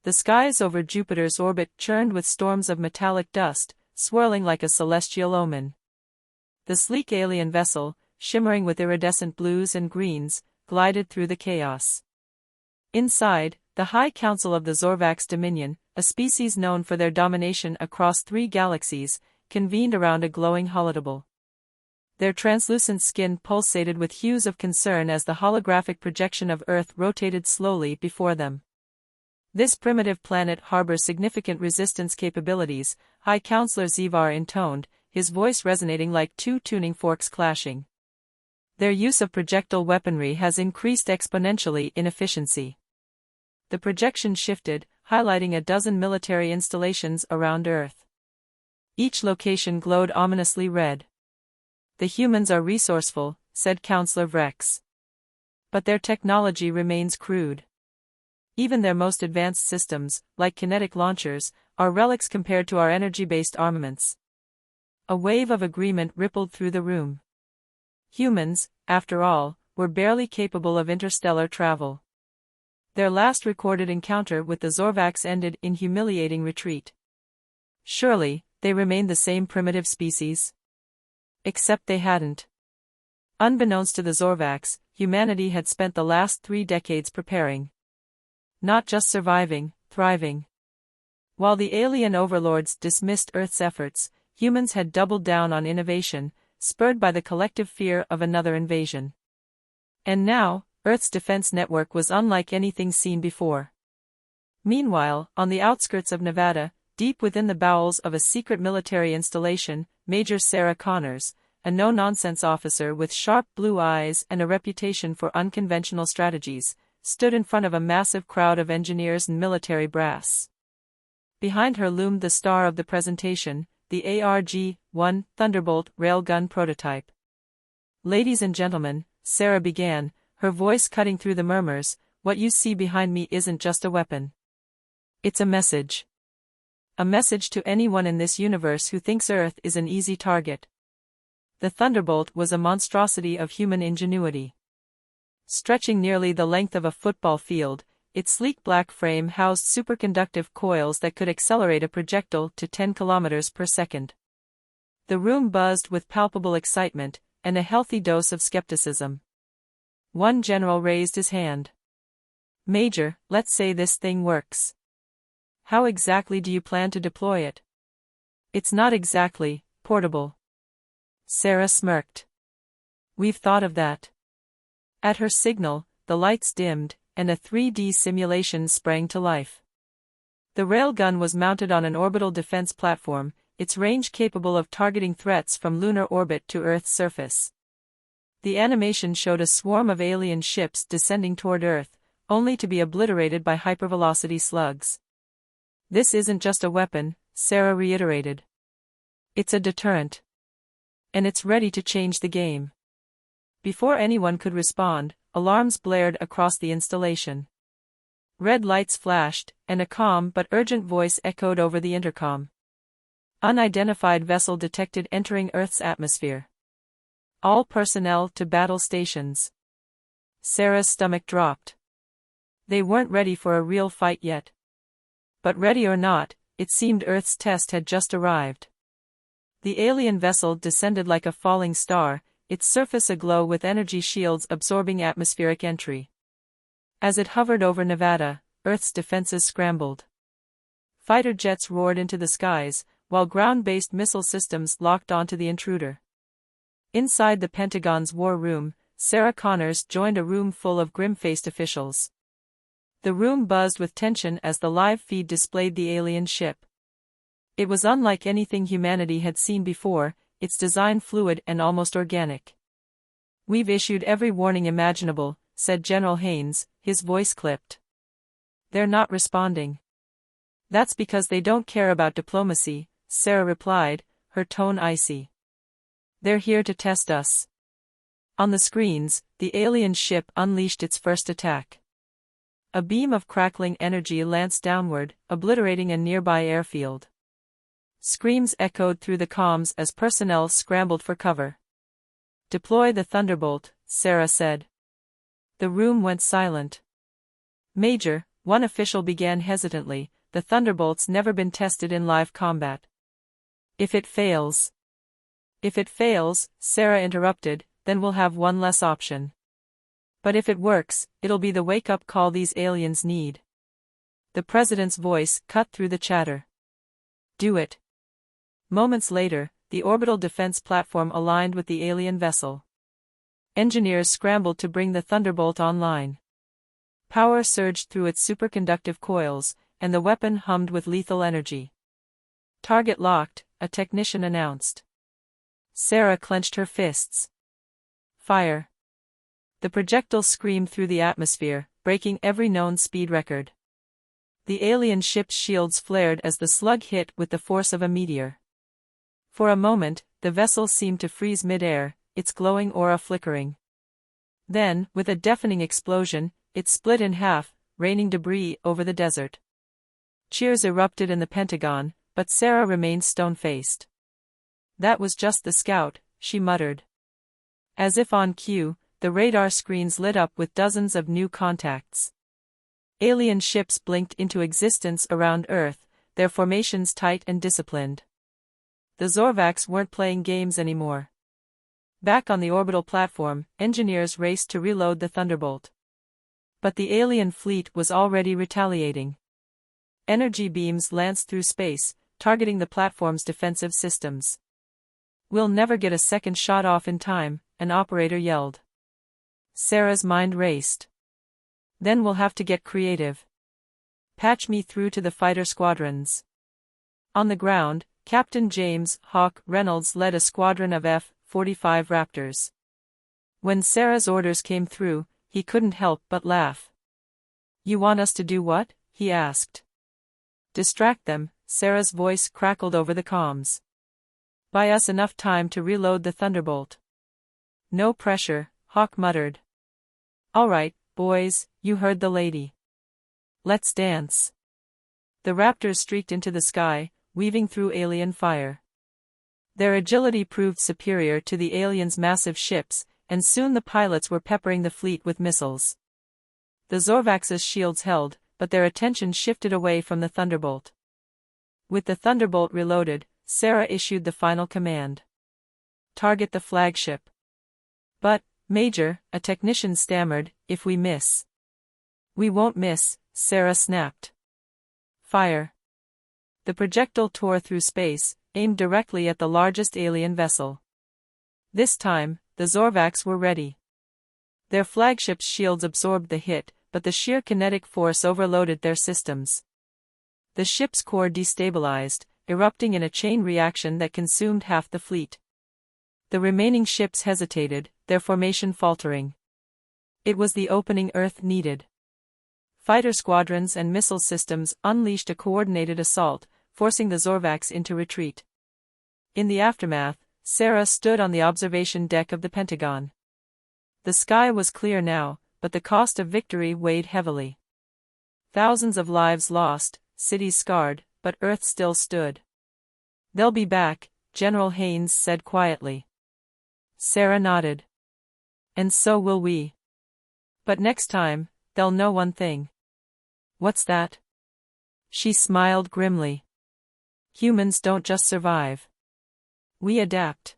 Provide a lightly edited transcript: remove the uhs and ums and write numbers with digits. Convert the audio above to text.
The skies over Jupiter's orbit churned with storms of metallic dust, swirling like a celestial omen. The sleek alien vessel, shimmering with iridescent blues and greens, glided through the chaos. Inside, the High Council of the Zorvax Dominion, a species known for their domination across 3 galaxies, convened around a glowing holodeble. Their translucent skin pulsated with hues of concern as the holographic projection of Earth rotated slowly before them. This primitive planet harbors significant resistance capabilities, High Counselor Zivar intoned, his voice resonating like 2 tuning forks clashing. Their use of projectile weaponry has increased exponentially in efficiency. The projection shifted, highlighting a dozen military installations around Earth. Each location glowed ominously red. The humans are resourceful, said Counselor Vrex. But their technology remains crude. Even their most advanced systems, like kinetic launchers, are relics compared to our energy-based armaments. A wave of agreement rippled through the room. Humans, after all, were barely capable of interstellar travel. Their last recorded encounter with the Zorvax ended in humiliating retreat. Surely, they remained the same primitive species? Except they hadn't. Unbeknownst to the Zorvax, humanity had spent the last 3 decades preparing. Not just surviving, thriving. While the alien overlords dismissed Earth's efforts, humans had doubled down on innovation, spurred by the collective fear of another invasion. And now, Earth's defense network was unlike anything seen before. Meanwhile, on the outskirts of Nevada, deep within the bowels of a secret military installation, Major Sarah Connors, a no-nonsense officer with sharp blue eyes and a reputation for unconventional strategies, stood in front of a massive crowd of engineers and military brass. Behind her loomed the star of the presentation, the ARG-1 Thunderbolt railgun prototype. "Ladies and gentlemen," Sarah began, her voice cutting through the murmurs, "what you see behind me isn't just a weapon. It's a message. A message to anyone in this universe who thinks Earth is an easy target." The Thunderbolt was a monstrosity of human ingenuity. Stretching nearly the length of a football field, its sleek black frame housed superconductive coils that could accelerate a projectile to 10 kilometers per second. The room buzzed with palpable excitement, and a healthy dose of skepticism. One general raised his hand. "Major, let's say this thing works. How exactly do you plan to deploy it?" "It's not exactly portable." Sarah smirked. "We've thought of that." At her signal, the lights dimmed, and a 3D simulation sprang to life. The railgun was mounted on an orbital defense platform, its range capable of targeting threats from lunar orbit to Earth's surface. The animation showed a swarm of alien ships descending toward Earth, only to be obliterated by hypervelocity slugs. "This isn't just a weapon," Sarah reiterated. "It's a deterrent. And it's ready to change the game." Before anyone could respond, alarms blared across the installation. Red lights flashed, and a calm but urgent voice echoed over the intercom. "Unidentified vessel detected entering Earth's atmosphere. All personnel to battle stations." Sarah's stomach dropped. They weren't ready for a real fight yet. But ready or not, it seemed Earth's test had just arrived. The alien vessel descended like a falling star, its surface aglow with energy shields absorbing atmospheric entry. As it hovered over Nevada, Earth's defenses scrambled. Fighter jets roared into the skies, while ground-based missile systems locked onto the intruder. Inside the Pentagon's war room, Sarah Connors joined a room full of grim-faced officials. The room buzzed with tension as the live feed displayed the alien ship. It was unlike anything humanity had seen before, its design fluid and almost organic. "We've issued every warning imaginable," said General Haynes, his voice clipped. "They're not responding." "That's because they don't care about diplomacy," Sarah replied, her tone icy. "They're here to test us." On the screens, the alien ship unleashed its first attack. A beam of crackling energy lanced downward, obliterating a nearby airfield. Screams echoed through the comms as personnel scrambled for cover. "Deploy the Thunderbolt," Sarah said. The room went silent. "Major, one official began hesitantly, the Thunderbolt's never been tested in live combat. If it fails, Sarah interrupted, then we'll have one less option. But if it works, it'll be the wake-up call these aliens need. The president's voice cut through the chatter. Do it. Moments later, the orbital defense platform aligned with the alien vessel. Engineers scrambled to bring the Thunderbolt online. Power surged through its superconductive coils, and the weapon hummed with lethal energy. Target locked, a technician announced. Sarah clenched her fists. Fire. The projectile screamed through the atmosphere, breaking every known speed record. The alien ship's shields flared as the slug hit with the force of a meteor. For a moment, the vessel seemed to freeze mid-air, its glowing aura flickering. Then, with a deafening explosion, it split in half, raining debris over the desert. Cheers erupted in the Pentagon, but Sarah remained stone-faced. That was just the scout, she muttered. As if on cue, the radar screens lit up with dozens of new contacts. Alien ships blinked into existence around Earth, their formations tight and disciplined. The Zorvacs weren't playing games anymore. Back on the orbital platform, engineers raced to reload the Thunderbolt. But the alien fleet was already retaliating. Energy beams lanced through space, targeting the platform's defensive systems. We'll never get a second shot off in time, an operator yelled. Sarah's mind raced. Then we'll have to get creative. Patch me through to the fighter squadrons. On the ground, Captain James "Hawk" Reynolds led a squadron of F-45 Raptors. When Sarah's orders came through, he couldn't help but laugh. You want us to do what? He asked. Distract them, Sarah's voice crackled over the comms. Buy us enough time to reload the Thunderbolt. No pressure, Hawk muttered. All right, boys, you heard the lady. Let's dance. The Raptors streaked into the sky, weaving through alien fire. Their agility proved superior to the aliens' massive ships, and soon the pilots were peppering the fleet with missiles. The Zorvacs' shields held, but their attention shifted away from the Thunderbolt. With the Thunderbolt reloaded, Sarah issued the final command. Target the flagship. But, Major, a technician stammered, if we miss. We won't miss, Sarah snapped. Fire. The projectile tore through space, aimed directly at the largest alien vessel. This time, the Zorvacs were ready. Their flagship's shields absorbed the hit, but the sheer kinetic force overloaded their systems. The ship's core destabilized, erupting in a chain reaction that consumed half the fleet. The remaining ships hesitated, their formation faltering. It was the opening Earth needed. Fighter squadrons and missile systems unleashed a coordinated assault, forcing the Zorvacs into retreat. In the aftermath, Sarah stood on the observation deck of the Pentagon. The sky was clear now, but the cost of victory weighed heavily. Thousands of lives lost, cities scarred, but Earth still stood. They'll be back, General Haynes said quietly. Sarah nodded. And so will we. But next time, they'll know one thing. What's that? She smiled grimly. Humans don't just survive. We adapt.